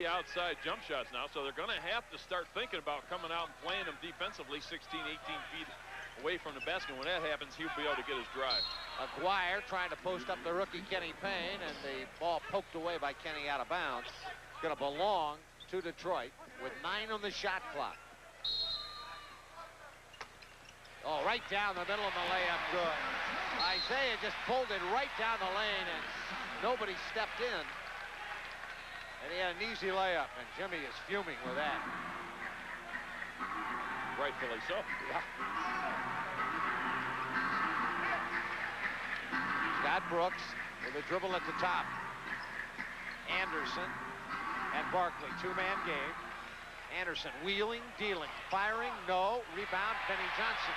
outside jump shots now, so they're going to have to start thinking about coming out and playing them defensively 16, 18 feet away from the basket. When that happens, he'll be able to get his drive. Aguirre trying to post up the rookie Kenny Payne, and the ball poked away by Kenny out of bounds. Going to belong to Detroit with 9 on the shot clock. Oh, right down the middle of the layup, good. Isaiah just pulled it right down the lane, and nobody stepped in. And he had an easy layup, and Jimmy is fuming with that. Rightfully so. Yeah. Scott Brooks with a dribble at the top. Anderson and Barkley, two-man game. Anderson wheeling, dealing, firing, no. Rebound, Benny Johnson.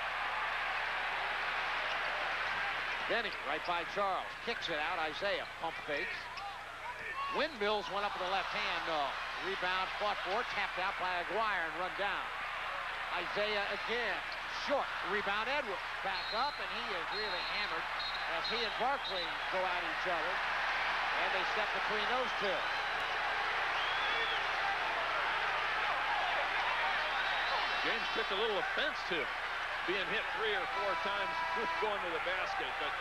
Benny right by Charles, kicks it out. Isaiah pump fakes. Windmills went up with the left hand, no. Rebound fought for, tapped out by Aguirre and run down. Isaiah again, short. Rebound Edwards, back up, and he is really hammered as he and Barkley go at each other. And they step between those two. James took a little offense to being hit 3 or 4 times going to the basket, but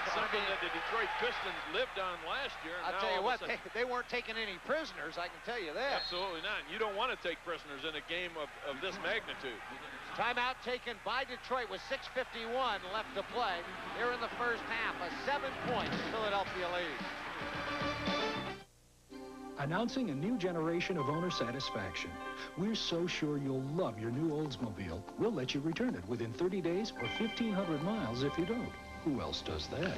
it's something that the Detroit Pistons lived on last year. I'll tell you what, they weren't taking any prisoners, I can tell you that. Absolutely not. You don't want to take prisoners in a game of this magnitude. Timeout taken by Detroit with 6:51 left to play. Here in the first half, a 7-point Philadelphia lead. Announcing a new generation of owner satisfaction. We're so sure you'll love your new Oldsmobile. We'll let you return it within 30 days or 1,500 miles if you don't. Who else does that?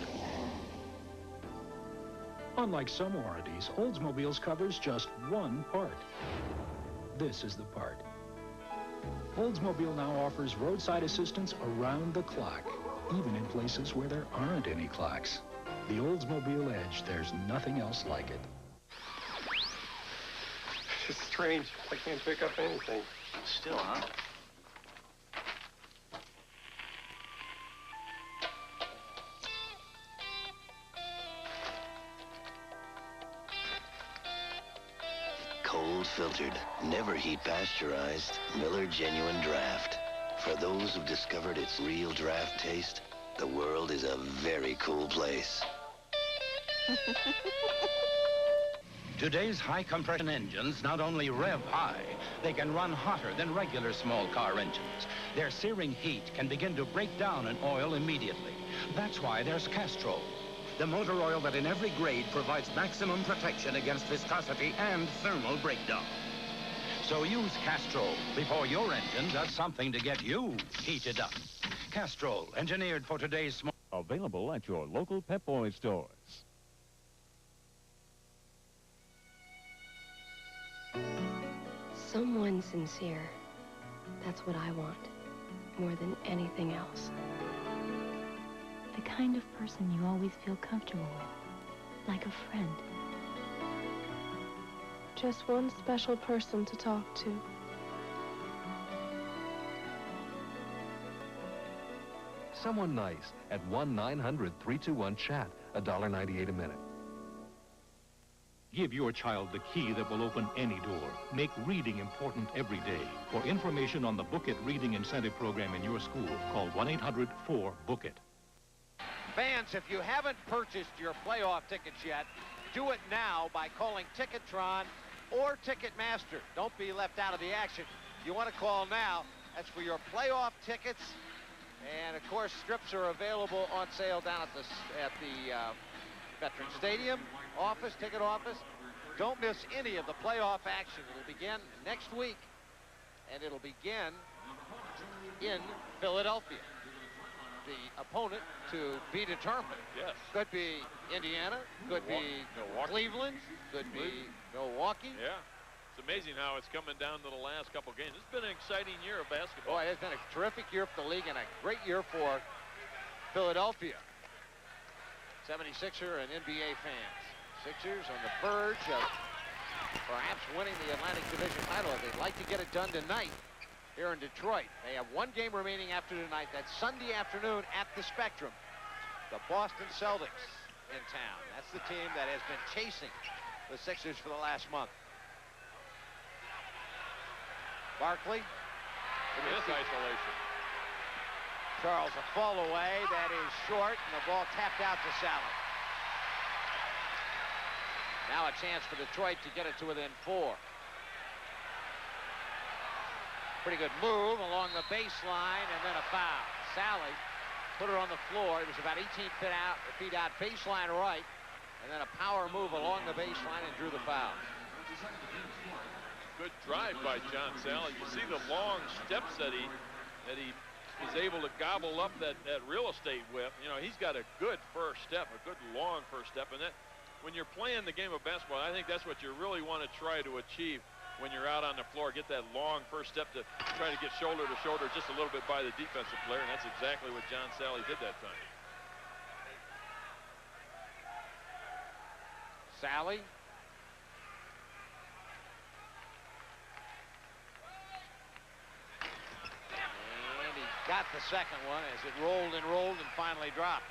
Unlike some warranties, Oldsmobiles covers just one part. This is the part. Oldsmobile now offers roadside assistance around the clock, even in places where there aren't any clocks. The Oldsmobile Edge, there's nothing else like it. It's strange. I can't pick up anything. Still, huh? Cold filtered, never heat pasteurized, Miller Genuine Draft. For those who've discovered its real draft taste, the world is a very cool place. Today's high-compression engines not only rev high, they can run hotter than regular small car engines. Their searing heat can begin to break down an oil immediately. That's why there's Castrol, the motor oil that in every grade provides maximum protection against viscosity and thermal breakdown. So use Castrol before your engine does something to get you heated up. Castrol, engineered for today's small... Available at your local Pep Boys stores. Someone sincere. That's what I want, more than anything else. The kind of person you always feel comfortable with, like a friend. Just one special person to talk to. Someone nice at 1-900-321-CHAT, $1.98 a minute. Give your child the key that will open any door. Make reading important every day. For information on the Book It Reading Incentive Program in your school, call 1-800-4-BOOK-IT. Fans, if you haven't purchased your playoff tickets yet, do it now by calling Ticketron or Ticketmaster. Don't be left out of the action. You want to call now. That's for your playoff tickets. And, of course, strips are available on sale down at the Veterans Stadium office, ticket office. Don't miss any of the playoff action. It'll begin next week, and it'll begin in Philadelphia. The opponent to be determined. Yes. Could be Indiana, could be Milwaukee. Cleveland, could be Milwaukee. Yeah. It's amazing how it's coming down to the last couple games. It's been an exciting year of basketball. Boy, it's been a terrific year for the league and a great year for Philadelphia. 76er and NBA fans. Sixers on the verge of perhaps winning the Atlantic Division title if they'd like to get it done tonight here in Detroit. They have one game remaining after tonight. That's Sunday afternoon at the Spectrum. The Boston Celtics in town. That's the team that has been chasing the Sixers for the last month. Barkley. Look at this isolation. Charles, a fall away. That is short, and the ball tapped out to Sally. Now a chance for Detroit to get it to within 4. Pretty good move along the baseline, and then a foul. Sally put her on the floor. It was about 18 feet out, baseline right, and then a power move along the baseline and drew the foul. Good drive by John Sally. You see the long steps that he is able to gobble up that real estate with. You know, he's got a good first step, a good long first step, and that when you're playing the game of basketball, I think that's what you really want to try to achieve when you're out on the floor. Get that long first step to try to get shoulder to shoulder just a little bit by the defensive player, and that's exactly what John Sally did that time. Sally. And he got the second one as it rolled and rolled and finally dropped.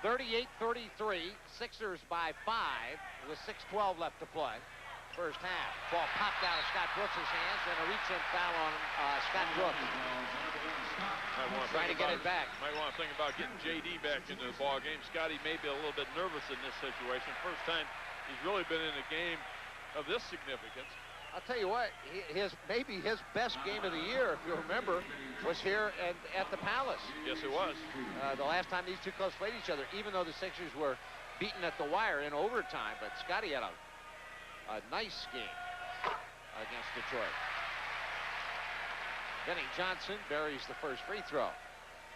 38-33, Sixers by 5 with 6:12 left to play. First half. Ball popped out of Scott Brooks' hands, and a reach-in foul on Scott Brooks. Trying to get it back. Might want to think about getting J.D. back into the ball game. Scotty may be a little bit nervous in this situation. First time he's really been in a game of this significance. I'll tell you what, maybe his best game of the year, if you remember, was here at the Palace. Yes, it was. The last time these two clubs played each other, even though the Sixers were beaten at the wire in overtime, but Scotty had a nice game against Detroit. Benny Johnson buries the first free throw.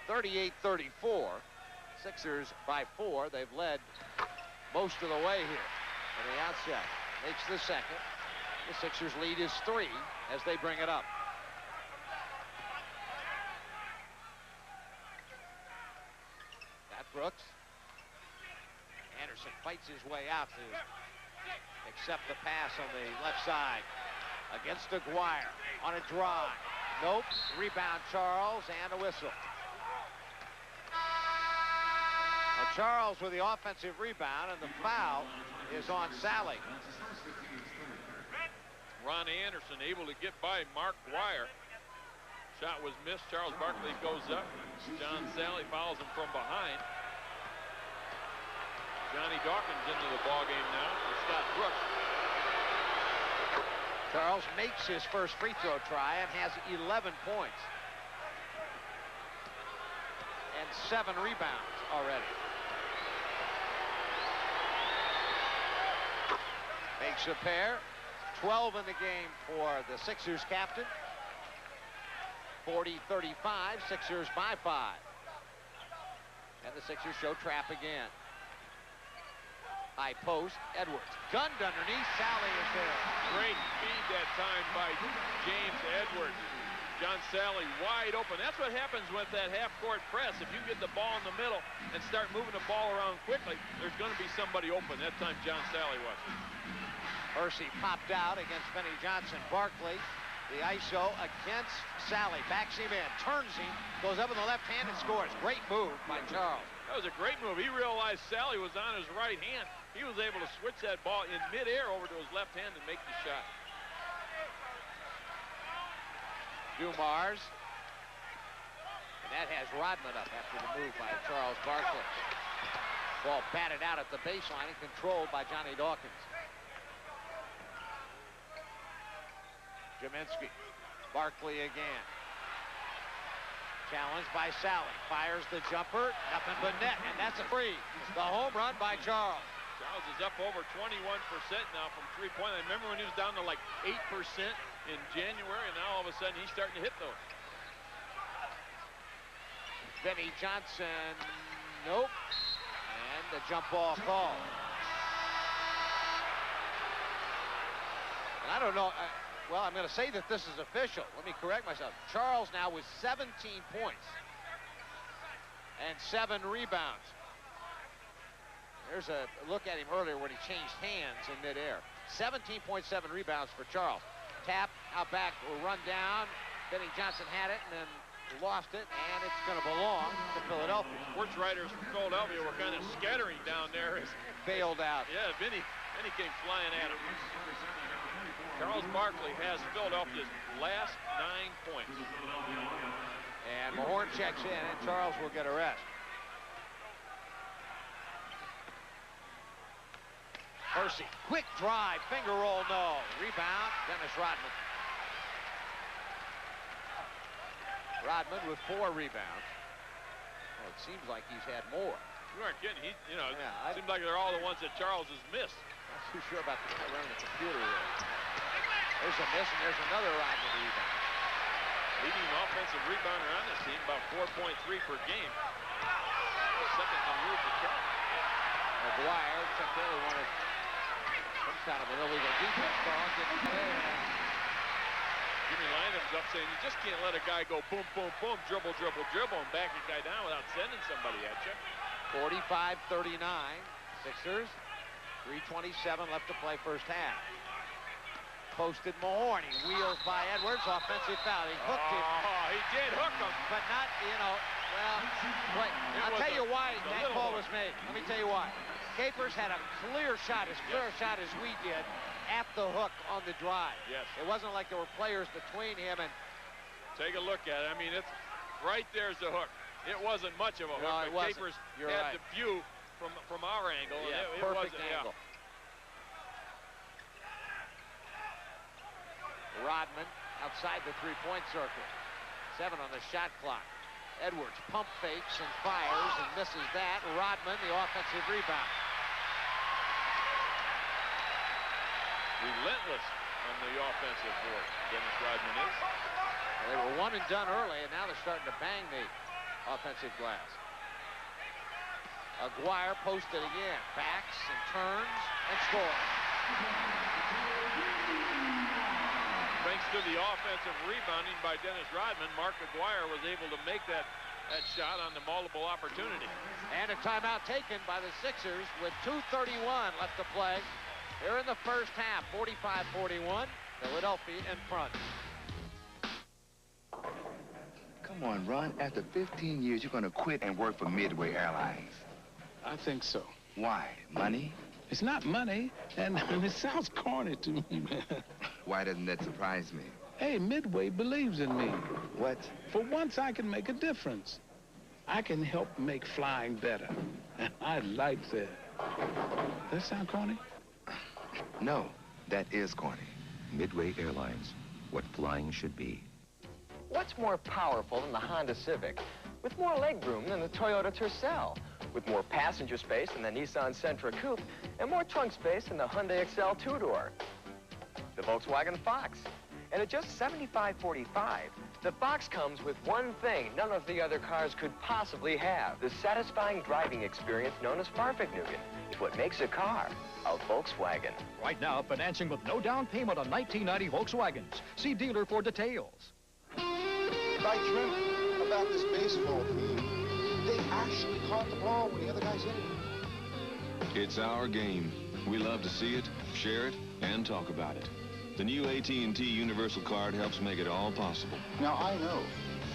38-34, Sixers by 4. They've led most of the way here on the outset. Makes the second. The Sixers lead is 3 as they bring it up. Pat Brooks. Anderson fights his way out to accept the pass on the left side. Against Aguirre on a drive. Nope. Rebound Charles and a whistle. Now Charles with the offensive rebound, and the foul is on Sally. Ron Anderson able to get by Mark Dwyer. Shot was missed. Charles Barkley goes up. John Sally follows him from behind. Johnny Dawkins into the ball game now for Scott Brooks. Charles makes his first free throw try and has 11 points. And 7 rebounds already. Makes a pair. 12 in the game for the Sixers captain. 40-35, Sixers by 5. And the Sixers show trap again. High post, Edwards. Gunned underneath, Sally is there. Great feed that time by James Edwards. John Sally wide open. That's what happens with that half-court press. If you get the ball in the middle and start moving the ball around quickly, there's going to be somebody open. That time John Sally was. Percy popped out against Benny Johnson. Barkley, the ISO against Sally. Backs him in, turns him, goes up in the left hand and scores. Great move by Charles. That was a great move. He realized Sally was on his right hand. He was able to switch that ball in midair over to his left hand and make the shot. Dumars. And that has Rodman up after the move by Charles Barkley. Ball batted out at the baseline and controlled by Johnny Dawkins. Jaminski. Barkley again. Challenged by Sally. Fires the jumper. Nothing but net. And that's a free. The home run by Charles. Charles is up over 21% now from three-point. I remember when he was down to like 8% in January, and now all of a sudden he's starting to hit those. Benny Johnson. Nope. And the jump ball call. And I don't know. Well, I'm going to say that this is official. Let me correct myself. Charles now with 17 points and 7 rebounds. There's a look at him earlier when he changed hands in midair. 17.7 rebounds for Charles. Tap out back will run down. Benny Johnson had it and then lost it, and it's going to belong to Philadelphia. Sports writers from Philadelphia were kind of scattering down there. Bailed out. Yeah, Benny came flying at him. Charles Barkley has Philadelphia's last 9 points. And Mahorn checks in, and Charles will get a rest. Percy, quick drive, finger roll, no. Rebound, Dennis Rodman. Rodman with 4 rebounds. Well, it seems like he's had more. You aren't kidding. He, you know, Yeah, it seems like they're all the ones that Charles has missed. Not too sure about the guy running the computer here. There's a miss, and there's another Rodman rebound. Leading offensive rebounder on this team, about 4.3 per game. Second in the league for Charles. McGuire, Chuck Daly wanted some kind of an illegal defense call. Didn't play. Jimmy Lanham's up saying you just can't let a guy go boom, boom, boom, dribble, dribble, dribble, and back a guy down without sending somebody at you. 45-39, Sixers. 3:27 left to play first half. Posted Mahorn. He wheels by Edwards. Offensive foul. He hooked him. Oh, he did hook him. But not, you know, well, wait. I'll tell you why that call was made. Let me tell you why. Capers had a clear shot, as clear a shot as we did, at the hook on the drive. Yes. It wasn't like there were players between him and... Take a look at it. I mean, it's right there's the hook. It wasn't much of a hook, No, it but wasn't. Capers You're had right. the view from our angle. Yeah, and it perfect wasn't, angle. Yeah. Rodman outside the three-point circle. 7 on the shot clock. Edwards pump fakes and fires and misses that. Rodman, the offensive rebound. Relentless on the offensive board, Dennis Rodman is. Well, they were one and done early, and now they're starting to bang the offensive glass. Aguirre posted again. Backs and turns and scores. Thanks to the offensive rebounding by Dennis Rodman, Mark Aguirre was able to make that shot on the multiple opportunity. And a timeout taken by the Sixers with 2:31 left to play. Here in the first half, 45-41, Philadelphia in front. Come on, Ron. After 15 years, you're going to quit and work for Midway Airlines. I think so. Why? Money? It's not money, and it sounds corny to me, man. Why doesn't that surprise me? Hey, Midway believes in me. What? For once, I can make a difference. I can help make flying better. And I like that. Does that sound corny? No, that is corny. Midway Airlines, what flying should be. What's more powerful than the Honda Civic? With more legroom than the Toyota Tercel, with more passenger space than the Nissan Sentra Coupe, and more trunk space than the Hyundai Excel two-door. The Volkswagen Fox. And at just $75.45, the Fox comes with one thing none of the other cars could possibly have. The satisfying driving experience known as Fahrvergnügen. It's what makes a car a Volkswagen. Right now, financing with no down payment on 1990 Volkswagens. See dealer for details. I dreamt about this baseball team. They actually caught the ball when the other guys hit it. It's our game. We love to see it, share it, and talk about it. The new AT&T Universal Card helps make it all possible. Now, I know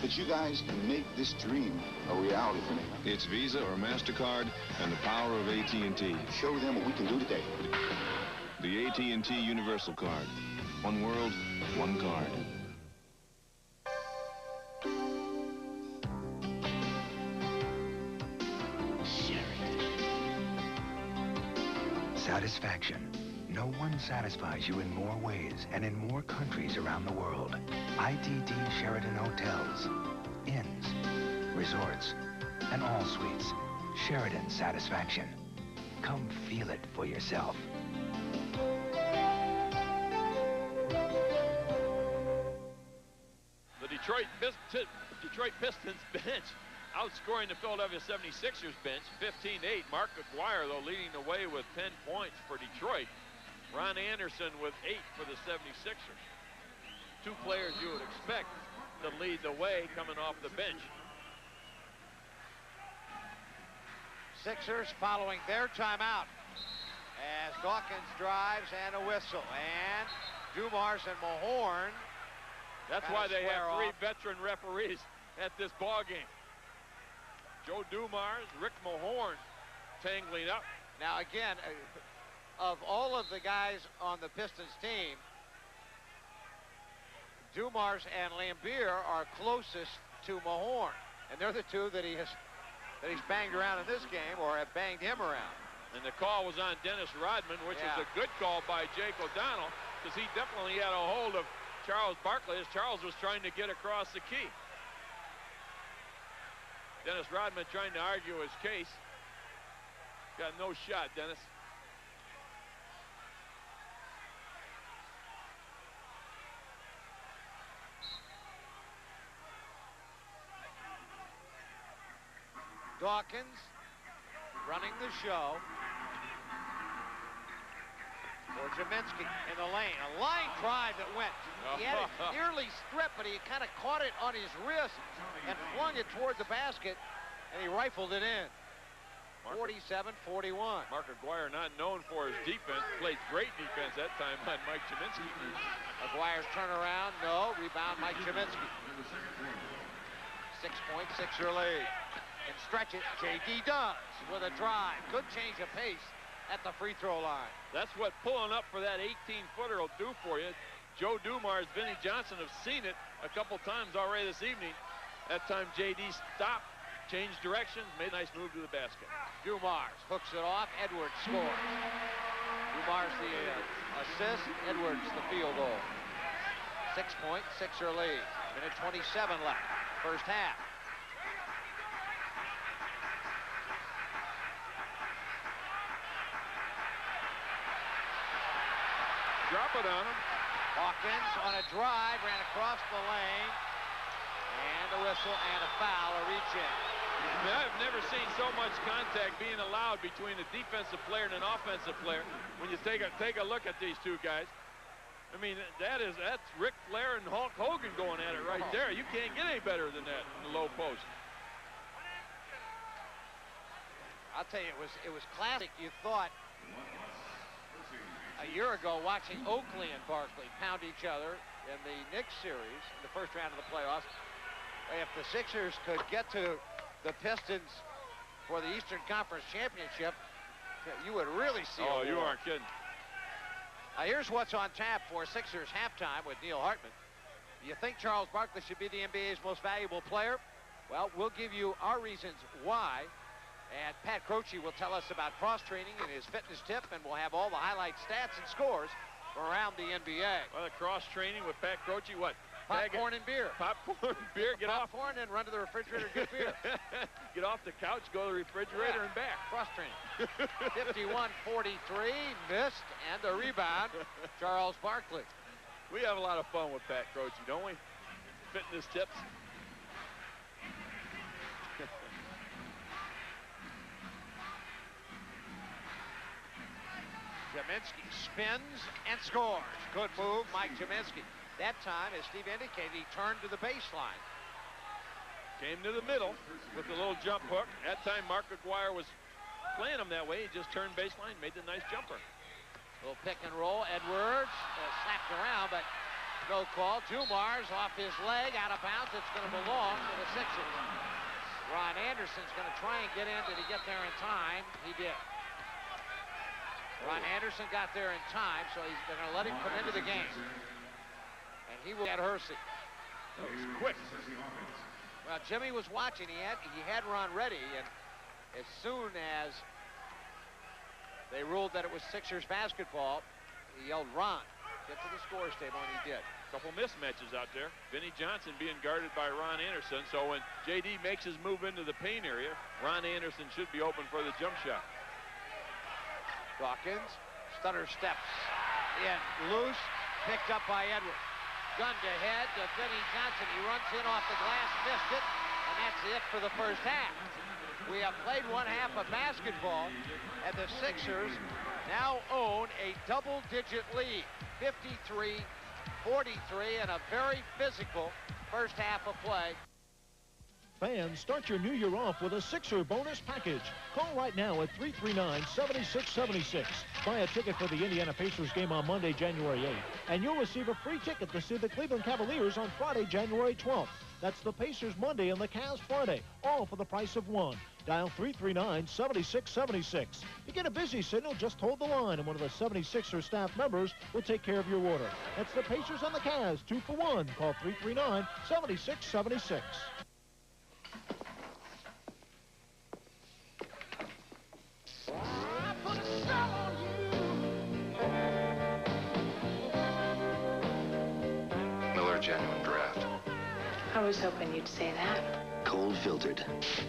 that you guys can make this dream a reality for me. It's Visa or MasterCard and the power of AT&T. Show them what we can do today. The AT&T Universal Card. One world, one card. Satisfaction. No one satisfies you in more ways and in more countries around the world. ITT Sheraton Hotels, Inns, Resorts, and all suites. Sheraton Satisfaction. Come feel it for yourself. The Detroit Pistons bench outscoring the Philadelphia 76ers bench 15-8. Mark Aguirre, though, leading the way with 10 points for Detroit. Ron Anderson with 8 for the 76ers. 2 players you would expect to lead the way coming off the bench. Sixers following their timeout as Dawkins drives and a whistle. And Dumars and Mahorn. That's why they have 3 veteran referees at this ball game. Joe Dumars, Rick Mahorn tangling up. Now again, of all of the guys on the Pistons team, Dumars and Lambier are closest to Mahorn, and they're the two that he's banged around in this game, or have banged him around. And the call was on Dennis Rodman, which is a good call by Jake O'Donnell, because he definitely had a hold of Charles Barkley as Charles was trying to get across the key. Dennis Rodman trying to argue his case. Got no shot, Dennis. Dawkins running the show for Jaminski in the lane. A line drive that went. He had it nearly stripped, but he kind of caught it on his wrist and flung it toward the basket, and he rifled it in. 47-41. Mark Aguirre, not known for his defense, played great defense that time on Mike Jaminski. Aguirre's turnaround, no. Rebound, Mike Jaminski. 6-point Sixer lead. And stretch it, J.D. does with a drive. Good change of pace at the free throw line. That's what pulling up for that 18-footer will do for you. Joe Dumars, Vinnie Johnson have seen it a couple times already this evening. That time J.D. stopped, changed direction, made a nice move to the basket. Dumars hooks it off, Edwards scores. Dumars the assist, Edwards the field goal. 6-point Sixer lead. Minute 27 left, first half. Drop it on him. Hawkins on a drive, ran across the lane. And a whistle and a foul, a reach in. I've never seen so much contact being allowed between a defensive player and an offensive player when you take a look at these two guys. I mean, that's Ric Flair and Hulk Hogan going at it right there. You can't get any better than that in the low post. I'll tell you, it was classic. You thought a year ago watching Oakley and Barkley pound each other in the Knicks series in the first round of the playoffs. If the Sixers could get to the Pistons for the Eastern Conference Championship, you would really see Oh, you aren't kidding. Here's what's on tap for Sixers halftime with Neil Hartman. Do you think Charles Barkley should be the NBA's most valuable player? Well, we'll give you our reasons why. And Pat Croce will tell us about cross-training and his fitness tip, and we'll have all the highlight stats and scores from around the NBA. Well, the cross-training with Pat Croce, what? Popcorn and beer. Popcorn and beer, get off. Popcorn and run to the refrigerator and get beer. Get off the couch, go to the refrigerator and back. Cross-training. 51-43, missed, and the rebound, Charles Barkley. We have a lot of fun with Pat Croce, don't we? Fitness tips. Jaminski spins and scores. Good move, Mike Jaminski. That time, as Steve indicated, he turned to the baseline. Came to the middle with a little jump hook. That time, Mark Aguirre was playing him that way. He just turned baseline, made the nice jumper. Little pick and roll. Edwards slapped around, but no call. Dumars off his leg, out of bounds. It's going to belong to the Sixers. Ron Anderson's going to try and get in. Did he get there in time? He did. Ron Anderson got there in time, so they're going to let him come into the game. And he will get Hersey. That was quick. Well, Jimmy was watching. He had Ron ready, and as soon as they ruled that it was Sixers basketball, he yelled, "Ron, get to the scores table," and he did. Couple mismatches out there. Vinnie Johnson being guarded by Ron Anderson, so when J.D. makes his move into the paint area, Ron Anderson should be open for the jump shot. Dawkins, stutter steps in, loose, picked up by Edwards. Gunned ahead to Vinnie Johnson. He runs in off the glass, missed it, and that's it for the first half. We have played one half of basketball, and the Sixers now own a double-digit lead, 53-43, and a very physical first half of play. Fans, start your new year off with a Sixer bonus package. Call right now at 339-7676. Buy a ticket for the Indiana Pacers game on Monday, January 8th, and you'll receive a free ticket to see the Cleveland Cavaliers on Friday, January 12th. That's the Pacers Monday and the Cavs Friday, all for the price of one. Dial 339-7676. If you get a busy signal, just hold the line, and one of the 76er staff members will take care of your order. That's the Pacers and the Cavs, 2 for 1. Call 339-7676. Miller Genuine Draft. I was hoping you'd say that. Cold filtered,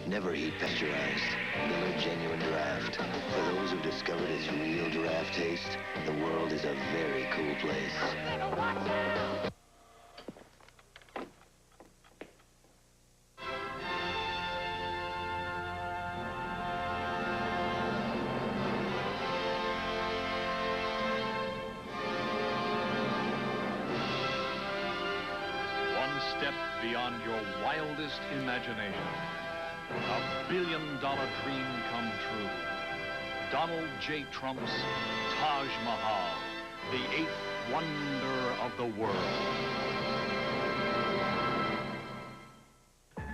never heat pasteurized. Miller Genuine Draft. For those who've discovered its real draft taste, the world is a very cool place. Step beyond your wildest imagination. A billion-dollar dream come true. Donald J. Trump's Taj Mahal, the 8th wonder of the world.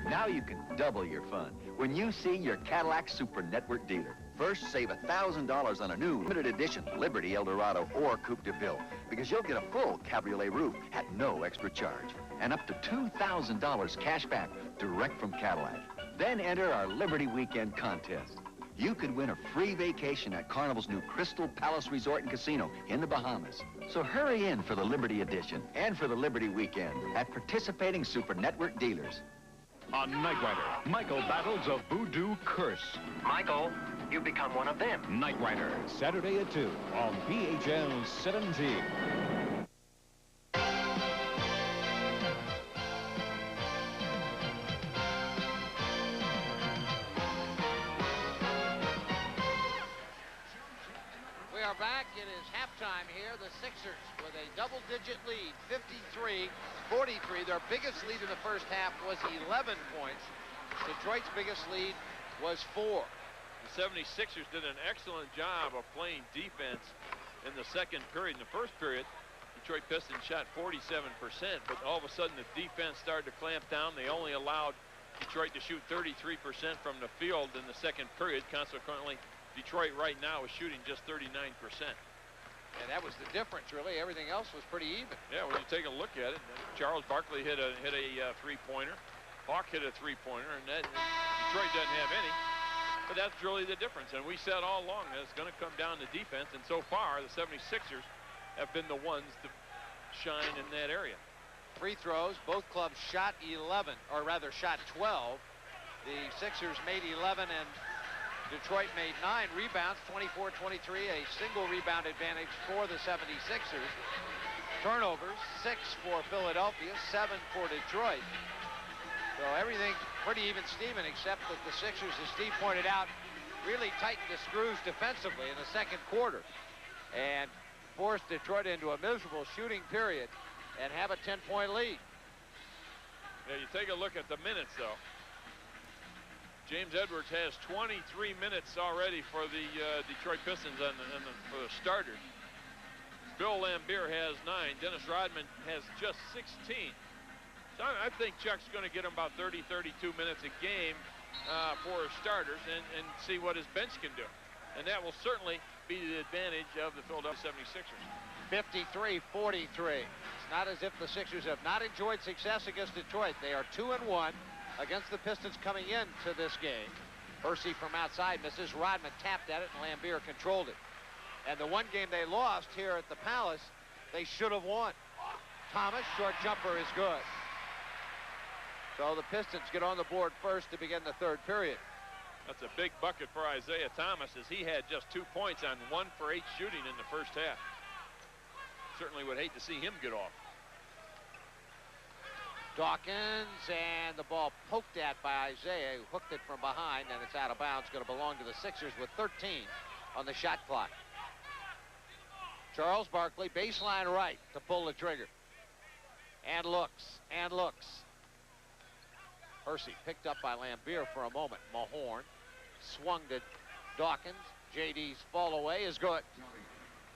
Now you can double your fun when you see your Cadillac Super Network dealer. First, save $1,000 on a new limited edition Liberty Eldorado or Coupe de Ville, because you'll get a full cabriolet roof at no extra charge, and up to $2,000 cash back direct from Cadillac. Then enter our Liberty Weekend contest. You could win a free vacation at Carnival's new Crystal Palace Resort and Casino in the Bahamas. So hurry in for the Liberty Edition and for the Liberty Weekend at participating Super Network dealers. On Knight Rider, Michael battles a voodoo curse. Michael, you become one of them. Knight Rider, Saturday at 2 on PHL 17. We are back. It is halftime here. The Sixers with a double-digit lead, 53-43. Their biggest lead in the first half was 11 points. Detroit's biggest lead was 4. The 76ers did an excellent job of playing defense in the second period. In the first period, Detroit Pistons shot 47%, but all of a sudden the defense started to clamp down. They only allowed Detroit to shoot 33% from the field in the second period. Consequently, Detroit right now is shooting just 39%. And that was the difference, really. Everything else was pretty even. Yeah, when you take a look at it, Charles Barkley hit a three-pointer. Hawk hit a three-pointer, and Detroit doesn't have any. But that's really the difference. And we said all along that it's going to come down to defense. And so far, the 76ers have been the ones to shine in that area. Free throws, both clubs shot 11, or rather shot 12. The Sixers made 11, and Detroit made 9 rebounds, 24-23, a single rebound advantage for the 76ers. Turnovers, 6 for Philadelphia, 7 for Detroit. So everything pretty even Steven, except that the Sixers, as Steve pointed out, really tightened the screws defensively in the second quarter and forced Detroit into a miserable shooting period and have a 10-point lead. Yeah, you take a look at the minutes, though. James Edwards has 23 minutes already for the Detroit Pistons for the starters. Bill Laimbeer has 9. Dennis Rodman has just 16. So I think Chuck's going to get him about 30, 32 minutes a game for his starters and see what his bench can do. And that will certainly be the advantage of the Philadelphia 76ers. 53-43. It's not as if the Sixers have not enjoyed success against Detroit. They are 2-1 against the Pistons coming into this game. Hersey from outside misses. Rodman tapped at it, and Laimbeer controlled it. And the one game they lost here at the Palace, they should have won. Thomas, short jumper is good. So the Pistons get on the board first to begin the third period. That's a big bucket for Isaiah Thomas, as he had just 2 points on 1 for 8 shooting in the first half. Certainly would hate to see him get off. Dawkins, and the ball poked at by Isaiah, who hooked it from behind, and it's out of bounds. Going to belong to the Sixers with 13 on the shot clock. Charles Barkley, baseline right to pull the trigger. And looks, and looks. Hersey picked up by Laimbeer for a moment. Mahorn swung to Dawkins. JD's fall away is good.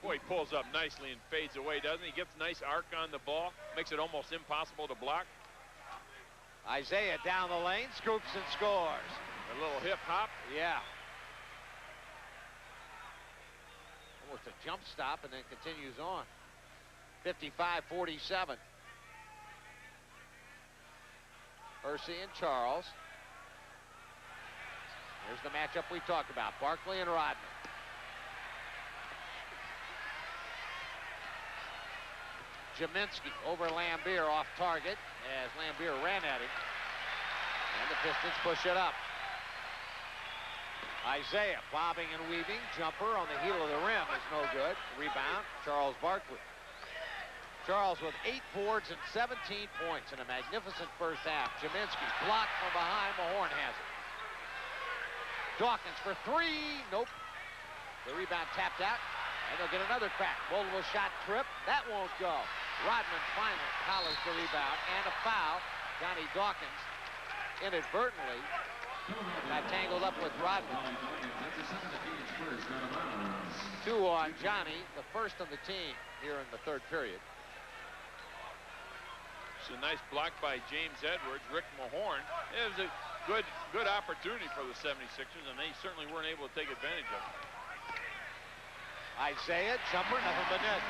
Boy, he pulls up nicely and fades away, doesn't he? Gets a nice arc on the ball. Makes it almost impossible to block. Isaiah down the lane, scoops and scores. A little hip hop. Yeah. Almost a jump stop and then continues on. 55-47. Hersey and Charles. Here's the matchup we talked about, Barkley and Rodman. Jaminski over Lambier off target as Lambier ran at him. And the Pistons push it up. Isaiah bobbing and weaving. Jumper on the heel of the rim is no good. Rebound, Charles Barkley. Charles with 8 boards and 17 points in a magnificent first half. Jaminski blocked from behind. Mahorn has it. Dawkins for 3. Nope. The rebound tapped out. And they'll get another crack. Multiple shot trip. That won't go. Rodman finally collars the rebound. And a foul. Johnny Dawkins inadvertently got tangled up with Rodman. 2 on Johnny, the first on the team here in the third period. It's a nice block by James Edwards. Rick Mahorn. It was a good opportunity for the 76ers, and they certainly weren't able to take advantage of it. Isaiah, jumper, nothing but net.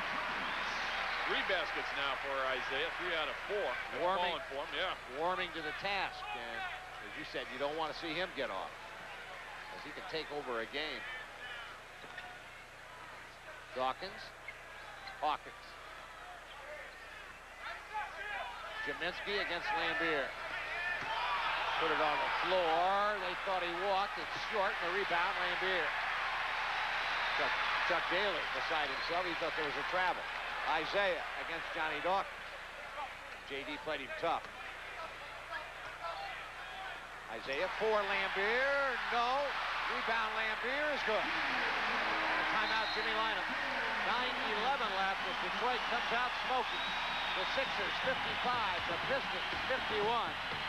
3 baskets now for Isaiah, 3 out of 4. Warming for him, yeah. Warming to the task, and as you said, you don't want to see him get off, as he can take over a game. Dawkins, Hawkins. Jaminski against Lambier. Put it on the floor. They thought he walked. It's short, and the rebound, Lambier. Chuck Daly beside himself. He thought there was a travel. Isaiah against Johnny Dawkins. J.D. played him tough. Isaiah for Lambier. No. Rebound, Lambier is good. Timeout, Jimmy Lynam. 9:11 left as Detroit comes out smoking. The Sixers 55, the Pistons 51.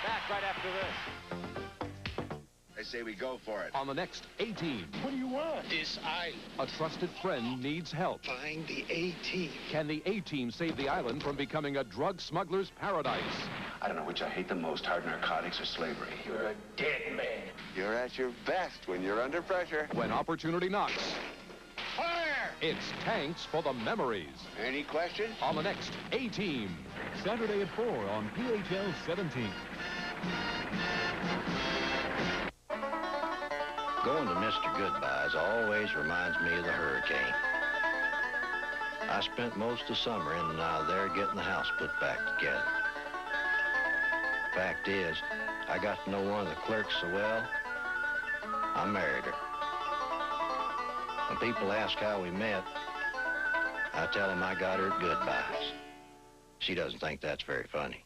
Back right after this. I say we go for it. On the next A-Team. What do you want? This island. A trusted friend needs help. Find the A-Team. Can the A-Team save the island from becoming a drug smuggler's paradise? I don't know which I hate the most, hard narcotics or slavery. You're a dead man. You're at your best when you're under pressure. When opportunity knocks, Fire! it's tanks for the memories. Any questions? On the next A-Team. Saturday at 4 on PHL 17. Going to Mr. Goodbyes always reminds me of the hurricane. I spent most of summer in and out of there getting the house put back together. Fact is, I got to know one of the clerks so well, I married her. When people ask how we met, I tell them I got her at Goodbyes. She doesn't think that's very funny.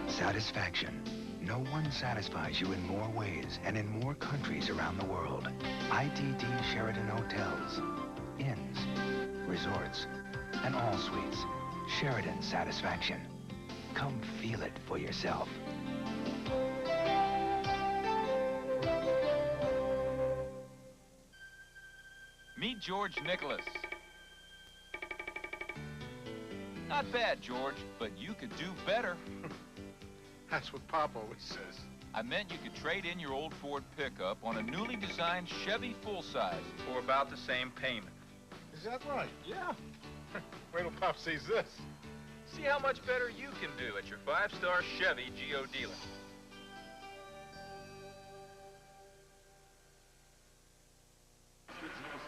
Satisfaction. No one satisfies you in more ways and in more countries around the world. ITT Sheraton Hotels, Inns, Resorts, and all suites. Sheraton Satisfaction. Come feel it for yourself. Meet George Nicholas. Not bad, George, but you could do better. That's what Pop always says. I meant you could trade in your old Ford pickup on a newly designed Chevy full-size for about the same payment. Is that right? Yeah. Wait till Pop sees this. See how much better you can do at your 5-star Chevy Geo dealer.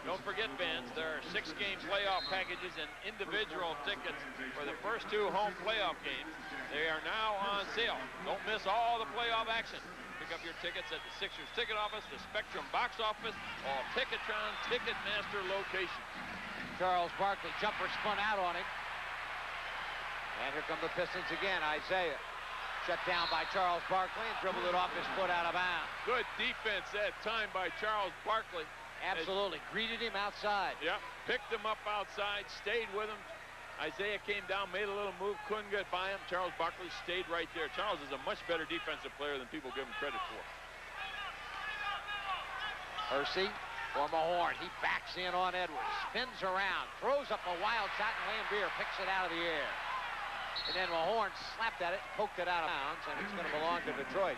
Don't forget, fans, there are 6-game playoff packages and individual tickets for the first 2 home playoff games. They are now on sale. Don't miss all the playoff action. Pick up your tickets at the Sixers ticket office, the Spectrum box office, or Ticketron Ticketmaster locations. Charles Barkley, jumper spun out on him. And here come the Pistons again. Isaiah shut down by Charles Barkley and dribbled it off his foot out of bounds. Good defense that time by Charles Barkley. Absolutely. Greeted him outside. Yeah, picked him up outside, stayed with him. Isaiah came down, made a little move, couldn't get by him. Charles Barkley stayed right there. Charles is a much better defensive player than people give him credit for. Hersey for Mahorn. He backs in on Edwards, spins around, throws up a wild shot, and Lambier picks it out of the air. And then Mahorn slapped at it, poked it out of bounds, and it's going to belong to Detroit.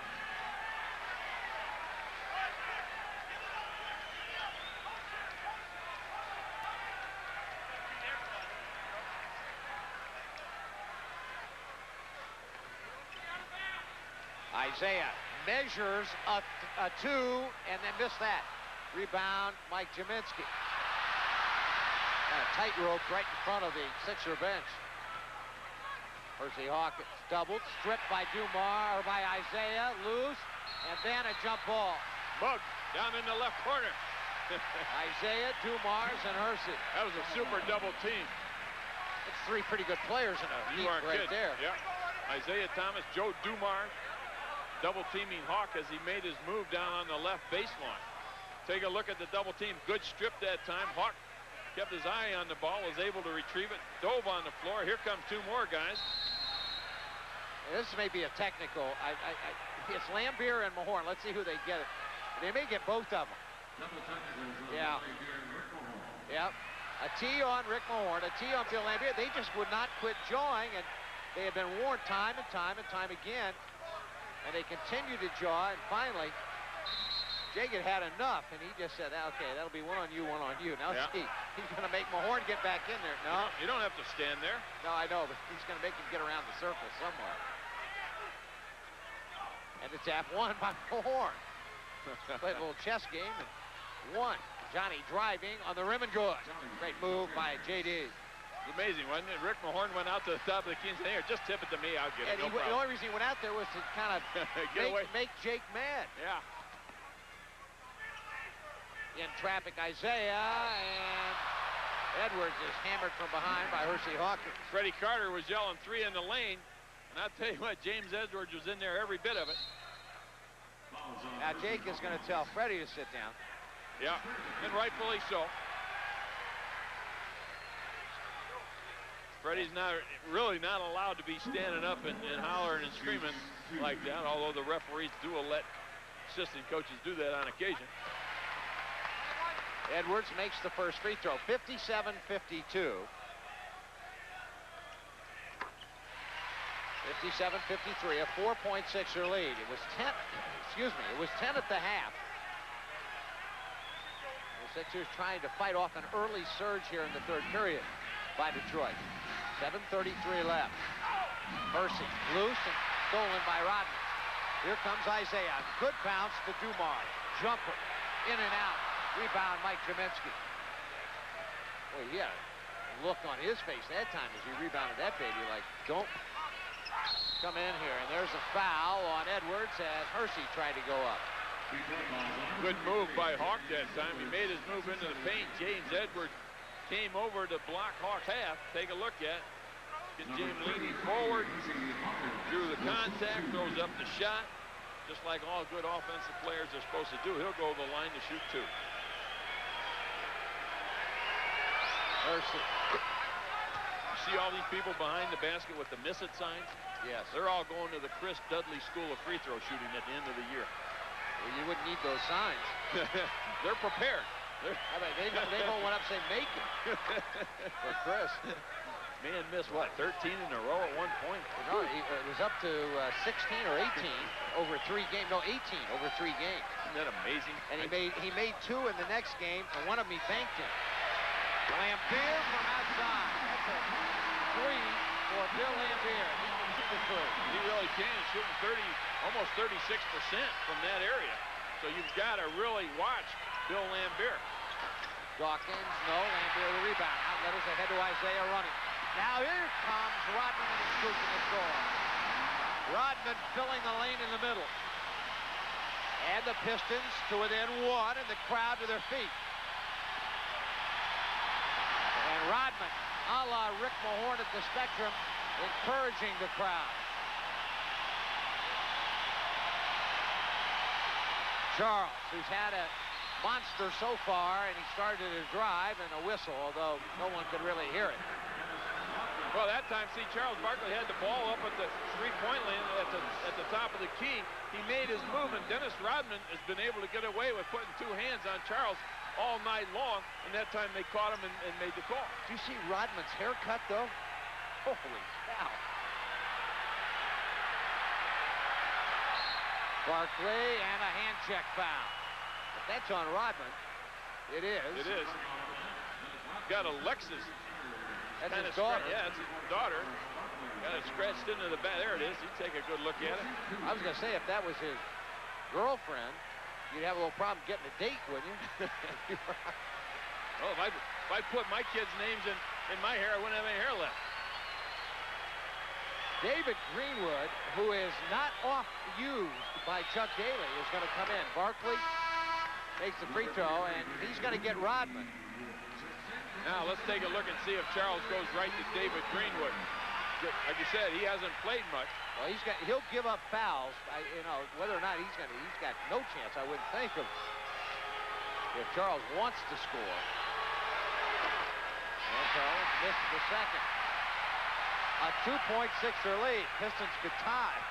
Isaiah measures a two and then missed that. Rebound, Mike Jaminski. And a tightrope right in front of the Sixer bench. Percy Hawkins doubled, stripped by Dumars, or by Isaiah, loose, and then a jump ball. Mugg down in the left corner. Isaiah, Dumars, and Hersey. That was a super double team. It's three pretty good players in a heap right there. Yeah. Isaiah Thomas, Joe Dumars, double teaming Hawk as he made his move down on the left baseline. Take a look at the double team. Good strip that time. Hawk kept his eye on the ball, was able to retrieve it, dove on the floor. Here come two more guys. This may be a technical. It's Lambier and Mahorn. Let's see who they get it. They may get both of them. Yeah. Yep. A tee on Rick Mahorn, a tee on Bill Lambier. They just would not quit jawing, and they had been warned time and time and time again. And they continued to jaw, and finally, Jagged had enough, and he just said, okay, that'll be one on you, one on you. Now, see, he's going to make Mahorn get back in there. No. You don't have to stand there. No, I know, but he's going to make him get around the circle somewhere. And it's at one by Mahorn. Played a little chess game, and one. Johnny driving on the rim and good. Great move by J.D. It's amazing, wasn't it? Rick Mahorn went out to the top of the key and said, here, just tip it to me, I'll get it, no problem. The only reason he went out there was to kind of make Jake mad. Yeah. In traffic, Isaiah, and Edwards is hammered from behind by Hersey Hawkins. Freddie Carter was yelling three in the lane, and I'll tell you what, James Edwards was in there every bit of it. Now Jake is going to tell Freddie to sit down. Yeah, and rightfully so. Freddie's really not allowed to be standing up and hollering and screaming like that, although the referees do let assistant coaches do that on occasion. Edwards makes the first free throw, 57-52. 57-53, a 4.6er lead. It was 10, it was 10 at the half. The Sixers trying to fight off an early surge here in the third period by Detroit. 7:33 left. Hersey, loose and stolen by Rodman. Here comes Isaiah. Good bounce to Dumars. Jumper, in and out. Rebound, Mike Jaminski. Boy, he had a look on his face that time as he rebounded that baby, like, don't come in here. And there's a foul on Edwards as Hersey tried to go up. Good move by Hawk that time. He made his move into the paint. James Edwards came over to block Hawk's path. Take a look at. James leaning forward, drew the contact, throws up the shot. Just like all good offensive players are supposed to do. He'll go to the line to shoot two. Hersey. You see all these people behind the basket with the miss it signs? Yes. They're all going to the Chris Dudley School of Free Throw Shooting at the end of the year. Well, you wouldn't need those signs. They're prepared. I mean, they hold one up saying make it for Chris. Man missed, what, 13 in a row at one point? No, it was up to 16 or 18 over 3 games. No, 18 over 3 games. Isn't that amazing? And he made 2 in the next game, and one of them he banked in. Lambier from outside. That's a 3 for Bill Lambier. He really can. He's shooting almost 36% from that area. So you've got to really watch Bill Lambier. Dawkins, no. Lambier the rebound. Outlet is ahead to Isaiah running. Now here comes Rodman and he's cruising the score. Rodman filling the lane in the middle. And the Pistons to within 1 and the crowd to their feet. And Rodman, a la Rick Mahorn at the Spectrum, encouraging the crowd. Charles, who's had a monster so far, and he started to drive and a whistle, although no one could really hear it. Well, that time, see, Charles Barkley had the ball up at the three-point line at the top of the key. He made his move, and Dennis Rodman has been able to get away with putting 2 hands on Charles. all night long, and that time they caught him and made the call. Do you see Rodman's haircut, though? Holy cow. Barkley and a hand check foul. If that's on Rodman, it is. It is. Got Alexis. That's his daughter. Yeah, that's his daughter. Got it scratched into the back. There it is. He'd take a good look at it. I was going to say, if that was his girlfriend, you'd have a little problem getting a date, wouldn't you? Oh, if I put my kids' names in my hair, I wouldn't have any hair left. David Greenwood, who is not off used by Chuck Daly, is going to come in. Barkley makes the free throw, and he's going to get Rodman. Now, let's take a look and see if Charles goes right to David Greenwood. Like you said, he hasn't played much. Well, he'll give up fouls. Whether or not he's got no chance, I wouldn't think of, if Charles wants to score. And Charles missed the second. A 2-point Sixer lead. Pistons could tie.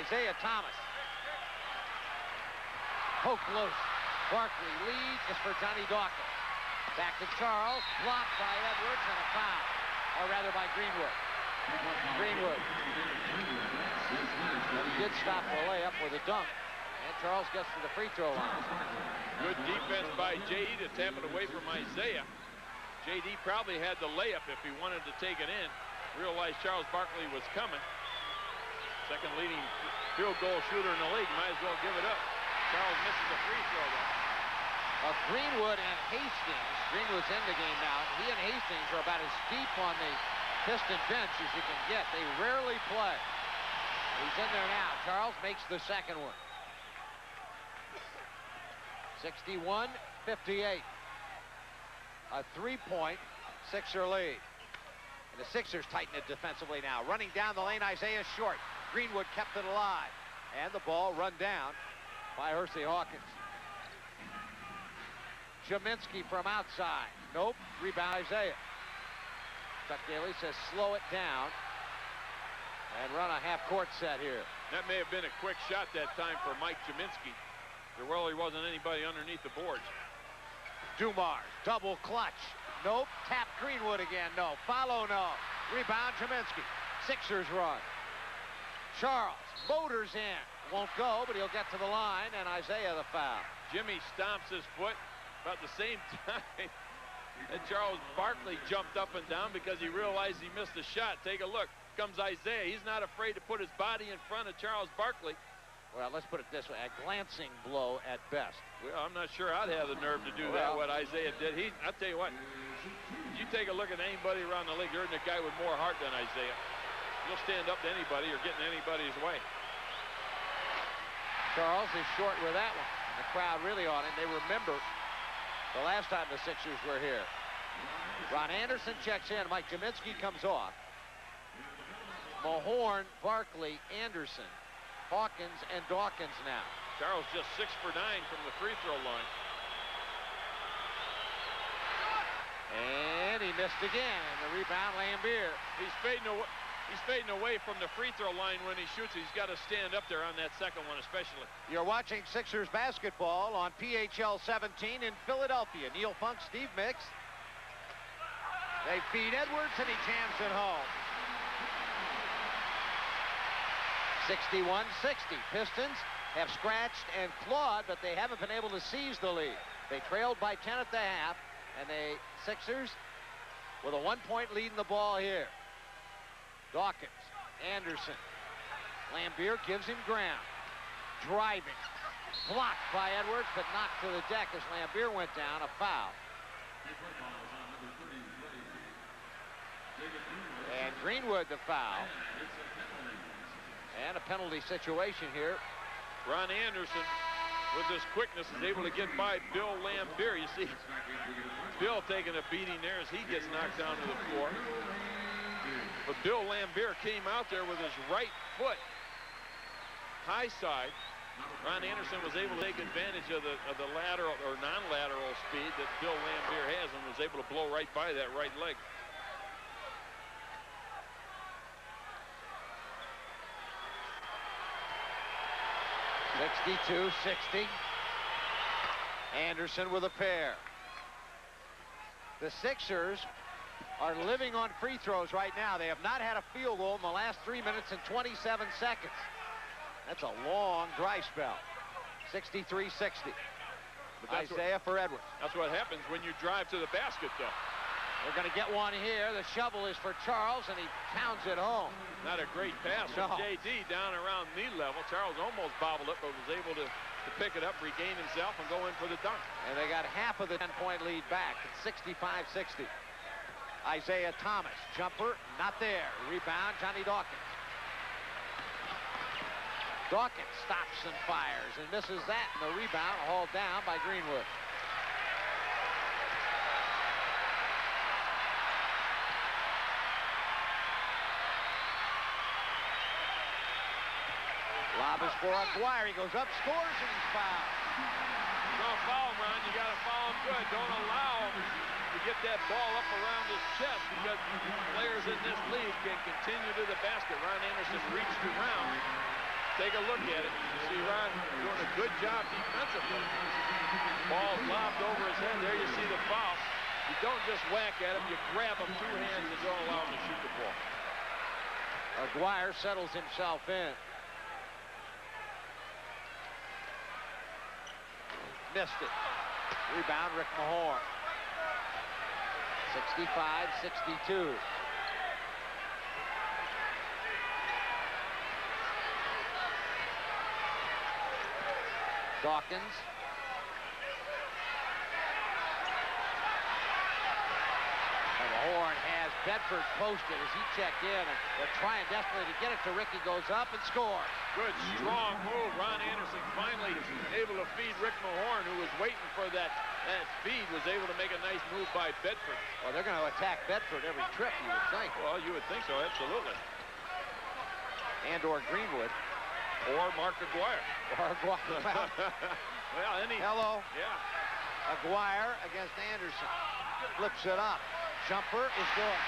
Isaiah Thomas. Poked loose. Barkley lead is for Johnny Dawkins. Back to Charles. Blocked by Edwards and a foul. Or rather by Greenwood. Greenwood. And he did stop for a layup with a dunk. And Charles gets to the free throw line. Good defense by J.D. to tap it away from Isaiah. J.D. probably had the layup if he wanted to take it in. Realized Charles Barkley was coming. Second leading field goal shooter in the league. Might as well give it up. Charles misses a free throw though. Greenwood and Hastings. Greenwood's in the game now. He and Hastings are about as deep on the Piston bench as you can get. They rarely play. He's in there now. Charles makes the second one. 61-58. A 3-point Sixer lead. And the Sixers tighten it defensively now. Running down the lane, Isaiah short. Greenwood kept it alive. And the ball run down by Hersey Hawkins. Cheminsky from outside. Nope. Rebound Isaiah. Chuck Daly says slow it down and run a half-court set here. That may have been a quick shot that time for Mike Cheminsky. There really wasn't anybody underneath the boards. Dumars, double clutch. Nope. Tap Greenwood again. No. Follow, no. Rebound Cheminsky. Sixers run. Charles motors in. Won't go, but he'll get to the line, and Isaiah the foul. Jimmy stomps his foot about the same time that Charles Barkley jumped up and down because he realized he missed a shot. Take a look. Comes Isaiah. He's not afraid to put his body in front of Charles Barkley. Well, let's put it this way, a glancing blow at best. Well, I'm not sure I'd have the nerve to do that, what Isaiah did. I'll tell you what, you take a look at anybody around the league, there isn't a guy with more heart than Isaiah. He'll stand up to anybody or get in anybody's way. Charles is short with that one. And the crowd really on him. They remember the last time the Sixers were here. Ron Anderson checks in. Mike Cheminsky comes off. Mahorn, Barkley, Anderson, Hawkins, and Dawkins now. Charles just 6 for 9 from the free throw line. And he missed again. And the rebound, Lambier. He's fading away from the free throw line when he shoots. He's got to stand up there on that second one especially. You're watching Sixers basketball on PHL 17 in Philadelphia. Neil Funk, Steve Mix. They feed Edwards and he jams it home. 61-60. Pistons have scratched and clawed, but they haven't been able to seize the lead. They trailed by 10 at the half, and the Sixers with a 1-point lead in the ball here. Dawkins, Anderson. Lambier gives him ground. Driving. Blocked by Edwards, but knocked to the deck as Lambier went down. A foul. And Greenwood the foul. And a penalty situation here. Ron Anderson, with his quickness, is able to get by Bill Lambier. You see Bill taking a beating there as he gets knocked down to the floor. But Bill Lambier came out there with his right foot high side. Ron Anderson was able to take advantage of the lateral or non-lateral speed that Bill Lambier has and was able to blow right by that right leg. Anderson with a pair. The Sixers are living on free throws right now. They have not had a field goal in the last 3 minutes and 27 seconds. That's a long dry spell. 63-60. Isaiah for Edwards. That's what happens when you drive to the basket, though. They're going to get one here. The shovel is for Charles, and he pounds it home. Not a great pass from J.D. down around knee level. Charles almost bobbled it, but was able to pick it up, regain himself, and go in for the dunk. And they got half of the 10-point lead back. It's 65-60. Isaiah Thomas, jumper, not there. Rebound, Johnny Dawkins. Dawkins stops and fires and misses that, and the rebound hauled down by Greenwood. Lob is for Aguirre. He goes up, scores, and he's fouled. You're going to foul him, Ron. You got to foul him good. Don't allow him to get that ball up around his chest, because players in this league can continue to the basket. Ron Anderson reached around. Take a look at it. You see Ron doing a good job defensively. Ball lobbed over his head. There you see the foul. You don't just whack at him. You grab him two hands and don't allow him to shoot the ball. Aguirre settles himself in. Missed it. Rebound, Rick Mahorn. 65-62. Dawkins. And Mahorn has Bedford posted as he checked in, and they're trying desperately to get it to Rick. He goes up and scores. Good, strong move. Ron Anderson finally able to feed Rick Mahorn, who was waiting for that feed, was able to make a nice move by Bedford. Well, they're going to attack Bedford every trip, you would think. Well, you would think so, absolutely. And/or Greenwood. Or Mark Aguirre. Or Aguirre. Well, Hello. Yeah. Aguirre against Anderson. Flips it up. Jumper is good.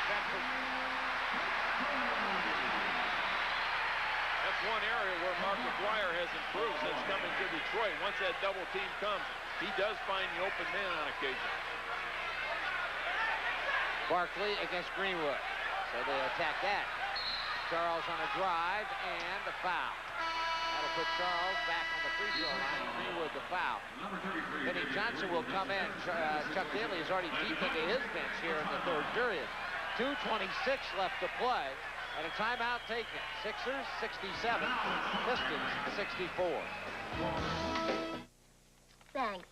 That's one area where Mark Aguirre has improved since coming to Detroit. Once that double team comes, he does find the open man on occasion. Barkley against Greenwood. So they attack that. Charles on a drive and a foul. That'll put Charles back on the free throw line. Greenwood the foul. Vinny Johnson will come in. Chuck Daly is already deep into his bench here in the third period. 2:26 left to play, and a timeout taken. Sixers 67, Pistons 64. Thanks.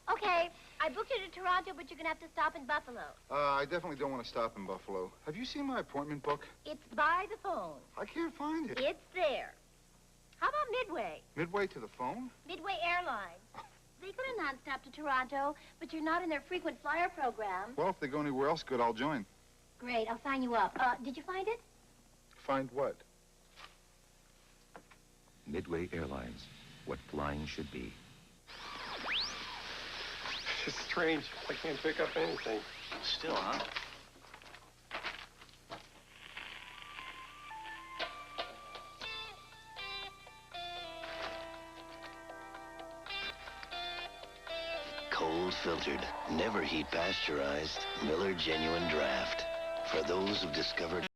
Okay, I booked you to Toronto, but you're gonna have to stop in Buffalo. I definitely don't want to stop in Buffalo. Have you seen my appointment book? It's by the phone. I can't find it. It's there. How about Midway? Midway to the phone? Midway Airlines. They go to nonstop to Toronto, but you're not in their frequent flyer program. Well, if they go anywhere else good, I'll join. Great, I'll sign you up. Did you find it? Find what? Midway Airlines, what flying should be. It's strange. I can't pick up anything. Still, huh? Cold filtered, never heat pasteurized, Miller Genuine Draft. For those who've discovered